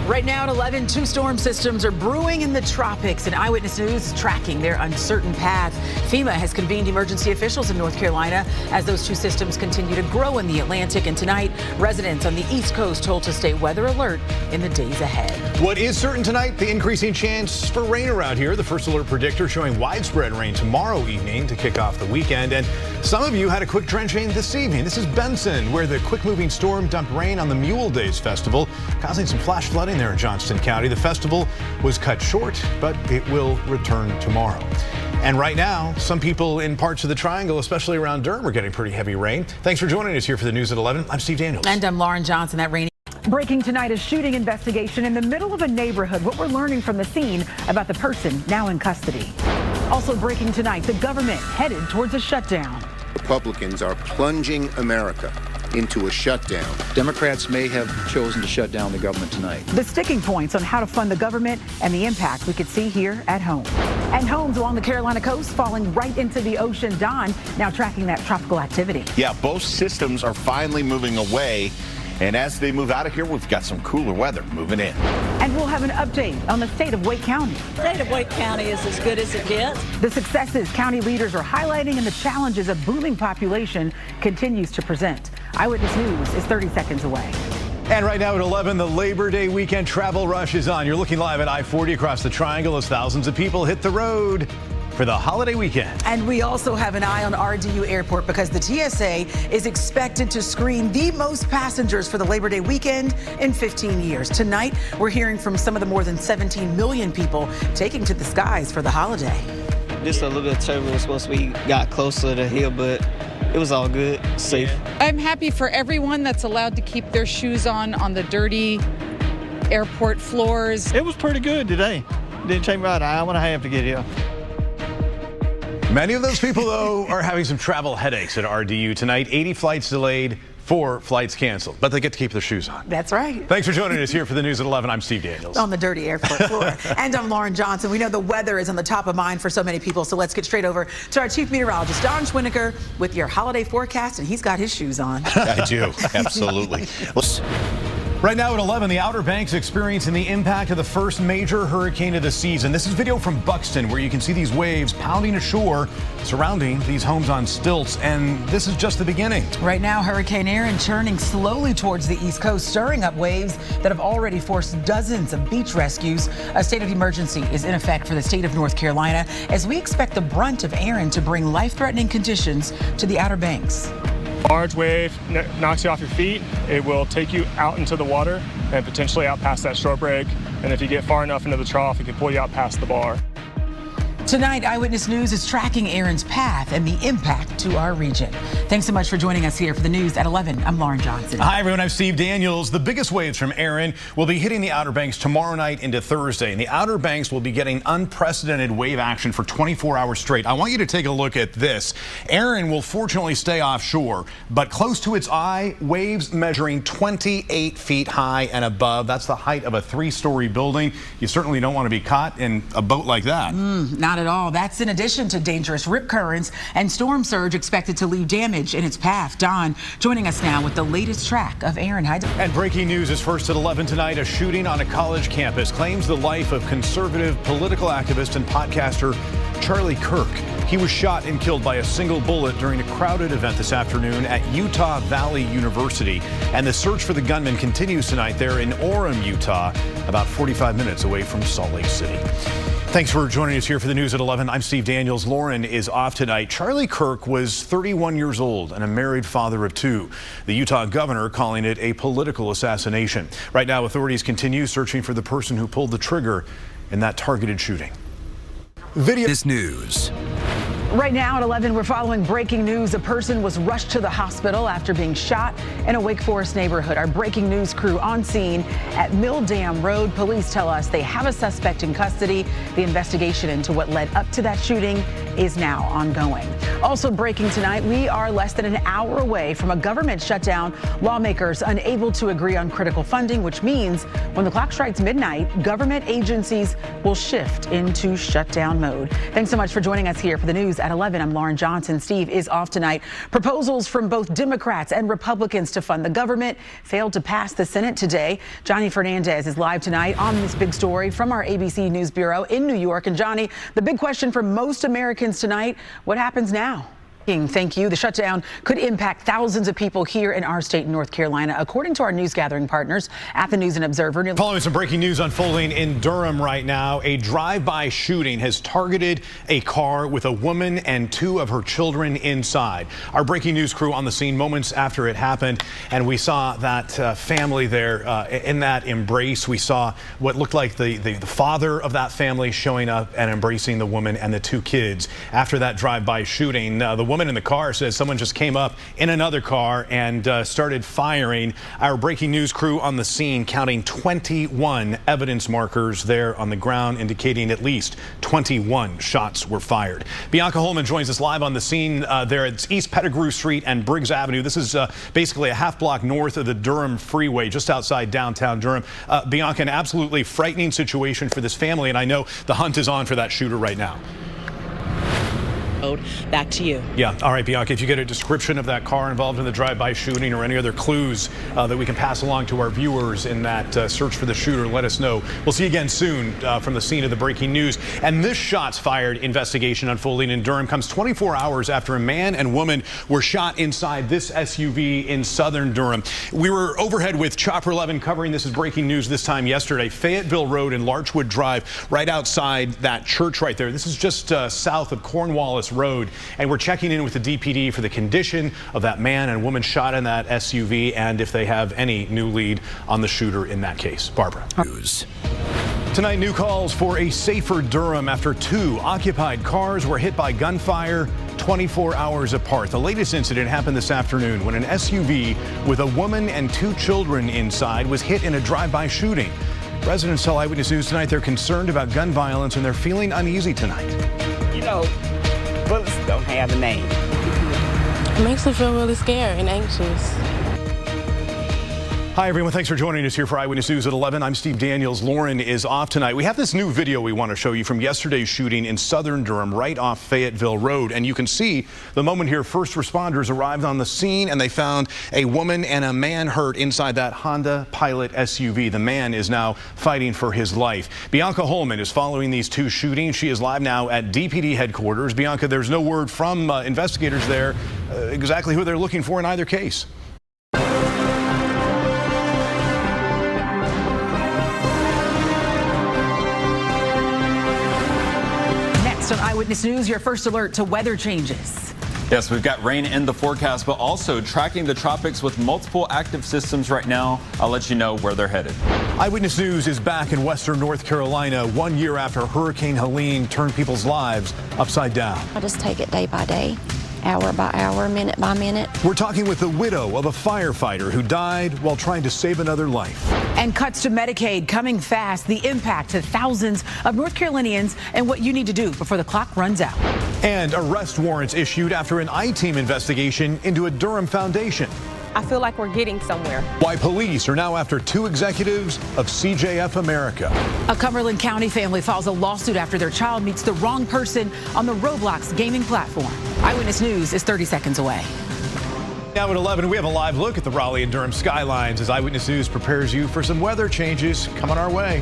Right now at 11, two storm systems are brewing in the tropics, and Eyewitness News is tracking their uncertain path. FEMA has convened emergency officials in North Carolina as those two systems continue to grow in the Atlantic. And tonight, residents on the East Coast told to stay weather alert in the days ahead. What is certain tonight? The increasing chance for rain around here. The first alert predictor showing widespread rain tomorrow evening to kick off the weekend. And some of you had a quick drenching this evening. This is Benson, where the quick-moving storm dumped rain on the Mule Days Festival, causing some flash flooding there in Johnston County. The festival was cut short, but it will return tomorrow. And right now, some people in parts of the Triangle, especially around Durham, are getting pretty heavy rain. Thanks for joining us here for the News at 11. I'm Steve Daniels. And I'm Lauren Johnson. That rainy. Breaking tonight, a shooting investigation in the middle of a neighborhood. What we're learning from the scene about the person now in custody. Also breaking tonight, the government headed towards a shutdown. Republicans are plunging America into a shutdown. Democrats may have chosen to shut down the government tonight. The sticking points on how to fund the government and the impact we could see here at home. And homes along the Carolina coast falling right into the ocean. Don now tracking that tropical activity. Yeah, both systems are finally moving away. And as they move out of here, we've got some cooler weather moving in. And we'll have an update on the state of Wake County. The state of Wake County is as good as it gets. The successes county leaders are highlighting and the challenges a booming population continues to present. Eyewitness News is 30 seconds away. And right now at 11, the Labor Day weekend travel rush is on. You're looking live at I-40 across the Triangle as thousands of people hit the road for the holiday weekend. And we also have an eye on RDU Airport because the TSA is expected to screen the most passengers for the Labor Day weekend in 15 years. Tonight, we're hearing from some of the more than 17 million people taking to the skies for the holiday. Just a little bit of turbulence once we got closer to the hill, but it was all good, safe. I'm happy for everyone that's allowed to keep their shoes on the dirty airport floors. It was pretty good today. Didn't take me about an hour and a half to get here. Many of those people, though, are having some travel headaches at RDU tonight. 80 flights delayed, 4 flights canceled, but they get to keep their shoes on. That's right. Thanks for joining us here for the News at 11. I'm Steve Daniels. On the dirty airport floor. And I'm Lauren Johnson. We know the weather is on the top of mind for so many people, so let's get straight over to our chief meteorologist, Don Schwinneker, with your holiday forecast, and he's got his shoes on. I do, absolutely. Right now at 11, the Outer Banks experiencing the impact of the first major hurricane of the season. This is video from Buxton where you can see these waves pounding ashore surrounding these homes on stilts, and this is just the beginning. Right now, Hurricane Erin churning slowly towards the East Coast, stirring up waves that have already forced dozens of beach rescues. A state of emergency is in effect for the state of North Carolina as we expect the brunt of Erin to bring life-threatening conditions to the Outer Banks. Large wave knocks you off your feet. It will take you out into the water and potentially out past that shore break. And if you get far enough into the trough, it can pull you out past the bar. Tonight, Eyewitness News is tracking Erin's path and the impact to our region. Thanks so much for joining us here for the News at 11. I'm Lauren Johnson. Hi, everyone. I'm Steve Daniels. The biggest waves from Erin will be hitting the Outer Banks tomorrow night into Thursday. And the Outer Banks will be getting unprecedented wave action for 24 hours straight. I want you to take a look at this. Erin will fortunately stay offshore, but close to its eye, waves measuring 28 feet high and above. That's the height of a 3-story building. You certainly don't want to be caught in a boat like that. Not at all. That's in addition to dangerous rip currents and storm surge expected to leave damage in its path. Don joining us now with the latest track of Erin. And breaking news is first at 11 tonight. A shooting on a college campus claims the life of conservative political activist and podcaster Charlie Kirk. He was shot and killed by a single bullet during a crowded event this afternoon at Utah Valley University. And the search for the gunman continues tonight there in Orem, Utah, about 45 minutes away from Salt Lake City. Thanks for joining us here for the News at 11. I'm Steve Daniels. Lauren is off tonight. Charlie Kirk was 31 years old and a married father of 2. The Utah governor calling it a political assassination. Right now, authorities continue searching for the person who pulled the trigger in that targeted shooting. Video. This news. Right now at 11, we're following breaking news. A person was rushed to the hospital after being shot in a Wake Forest neighborhood. Our breaking news crew on scene at Mill Dam Road. Police tell us they have a suspect in custody. The investigation into what led up to that shooting is now ongoing. Also breaking tonight, we are less than an hour away from a government shutdown. Lawmakers unable to agree on critical funding, which means when the clock strikes midnight, government agencies will shift into shutdown mode. Thanks so much for joining us here for the news at 11. I'm Lauren Johnson. Steve is off tonight. Proposals from both Democrats and Republicans to fund the government failed to pass the Senate today. Johnny Fernandez is live tonight on this big story from our ABC News Bureau in New York. And Johnny, the big question for most Americans tonight, what happens now? Thank you. The shutdown could impact thousands of people here in our state, North Carolina, according to our news gathering partners at the News and Observer. Following some breaking news unfolding in Durham right now, a drive-by shooting has targeted a car with a woman and two of her children inside. Our breaking news crew on the scene moments after it happened, and we saw that family there in that embrace. We saw what looked like the father of that family showing up and embracing the woman and the two kids. After that drive-by shooting, the woman in the car says someone just came up in another car and started firing. Our breaking news crew on the scene counting 21 evidence markers there on the ground, indicating at least 21 shots were fired. Bianca Holman joins us live on the scene there at East Pettigrew Street and Briggs Avenue. This is basically a half block north of the Durham Freeway, just outside downtown Durham. Bianca, an absolutely frightening situation for this family, and I know the hunt is on for that shooter right now. Back to you. Yeah. All right, Bianca, if you get a description of that car involved in the drive-by shooting or any other clues that we can pass along to our viewers in that search for the shooter, let us know. We'll see you again soon from the scene of the breaking news. And this shots fired investigation unfolding in Durham comes 24 hours after a man and woman were shot inside this SUV in southern Durham. We were overhead with Chopper 11 covering this as breaking news this time yesterday. Fayetteville Road and Larchwood Drive, right outside that church right there. This is just south of Cornwallis Road, and we're checking in with the DPD for the condition of that man and woman shot in that SUV and if they have any new lead on the shooter in that case. Barbara. News. Tonight, new calls for a safer Durham after two occupied cars were hit by gunfire 24 hours apart. The latest incident happened this afternoon when an SUV with a woman and two children inside was hit in a drive-by shooting. Residents tell Eyewitness News tonight they're concerned about gun violence and they're feeling uneasy tonight. You know, bullets don't have a name. It makes me feel really scared and anxious. Hi, everyone. Thanks for joining us here for Eyewitness News at 11. I'm Steve Daniels. Lauren is off tonight. We have this new video we want to show you from yesterday's shooting in southern Durham, right off Fayetteville Road. And you can see the moment here first responders arrived on the scene and they found a woman and a man hurt inside that Honda Pilot SUV. The man is now fighting for his life. Bianca Holman is following these two shootings. She is live now at DPD headquarters. Bianca, there's no word from investigators there exactly who they're looking for in either case. On Eyewitness News, your first alert to weather changes. Yes, we've got rain in the forecast, but also tracking the tropics with multiple active systems right now. I'll let you know where they're headed. Eyewitness News is back in western North Carolina 1 year after Hurricane Helene turned people's lives upside down. I just take it day by day, hour by hour, minute by minute. We're talking with the widow of a firefighter who died while trying to save another life. And cuts to Medicaid coming fast, the impact to thousands of North Carolinians and what you need to do before the clock runs out. And arrest warrants issued after an I-team investigation into a Durham foundation. I feel like we're getting somewhere. Why police are now after two executives of CJF America. A Cumberland County family files a lawsuit after their child meets the wrong person on the Roblox gaming platform. Eyewitness News is 30 seconds away. Now at 11, we have a live look at the Raleigh and Durham skylines as Eyewitness News prepares you for some weather changes coming our way.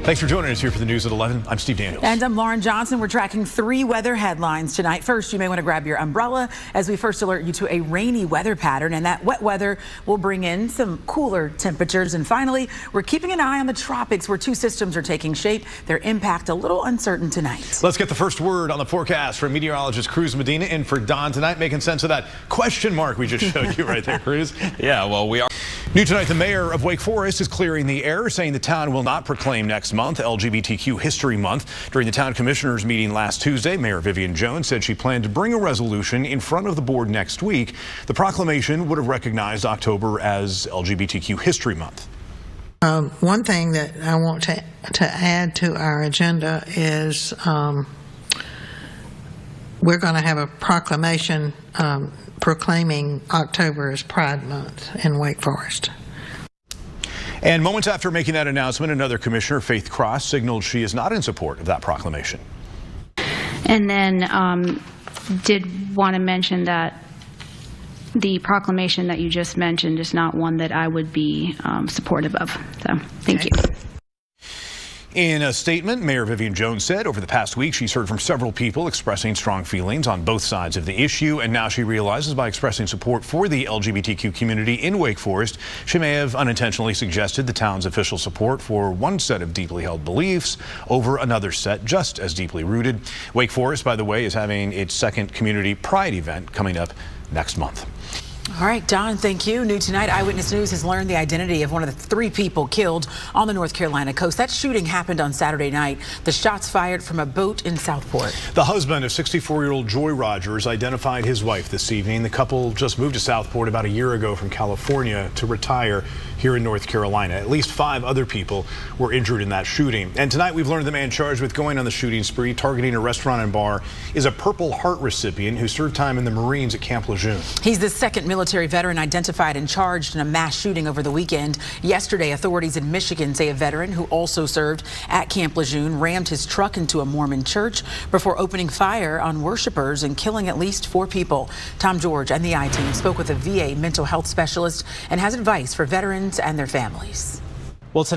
Thanks for joining us here for the news at 11. I'm Steve Daniels. And I'm Lauren Johnson. We're tracking three weather headlines tonight. First, you may want to grab your umbrella as we first alert you to a rainy weather pattern, and that wet weather will bring in some cooler temperatures. And finally, we're keeping an eye on the tropics where two systems are taking shape. Their impact a little uncertain tonight. Let's get the first word on the forecast from meteorologist Cruz Medina in for Don tonight, making sense of that question mark we just showed you right there, Cruz. Yeah, well, we are. New tonight, the mayor of Wake Forest is clearing the air, saying the town will not proclaim next month LGBTQ History Month. During the town commissioners meeting last Tuesday, Mayor Vivian Jones said she planned to bring a resolution in front of the board next week. The proclamation would have recognized October as LGBTQ History Month. One thing that I want to add to our agenda is we're going to have a proclamation proclaiming October as Pride Month in Wake Forest. And moments after making that announcement, another commissioner, Faith Cross, signaled she is not in support of that proclamation. And then did want to mention that the proclamation that you just mentioned is not one that I would be supportive of. So thank you. In a statement, Mayor Vivian Jones said over the past week she's heard from several people expressing strong feelings on both sides of the issue, and now she realizes by expressing support for the LGBTQ community in Wake Forest, she may have unintentionally suggested the town's official support for one set of deeply held beliefs over another set just as deeply rooted. Wake Forest, by the way, is having its second community pride event coming up next month. All right, Don, thank you. New tonight, Eyewitness News has learned the identity of one of the 3 people killed on the North Carolina coast. That shooting happened on Saturday night. The shots fired from a boat in Southport. The husband of 64-year-old Joy Rogers identified his wife this evening. The couple just moved to Southport about a year ago from California to retire here in North Carolina. At least 5 other people were injured in that shooting. And tonight we've learned the man charged with going on the shooting spree, targeting a restaurant and bar, is a Purple Heart recipient who served time in the Marines at Camp Lejeune. He's the second military veteran identified and charged in a mass shooting over the weekend. Yesterday, authorities in Michigan say a veteran who also served at Camp Lejeune rammed his truck into a Mormon church before opening fire on worshipers and killing at least 4 people. Tom George and the I-Team spoke with a VA mental health specialist and has advice for veterans and their families. Well, tonight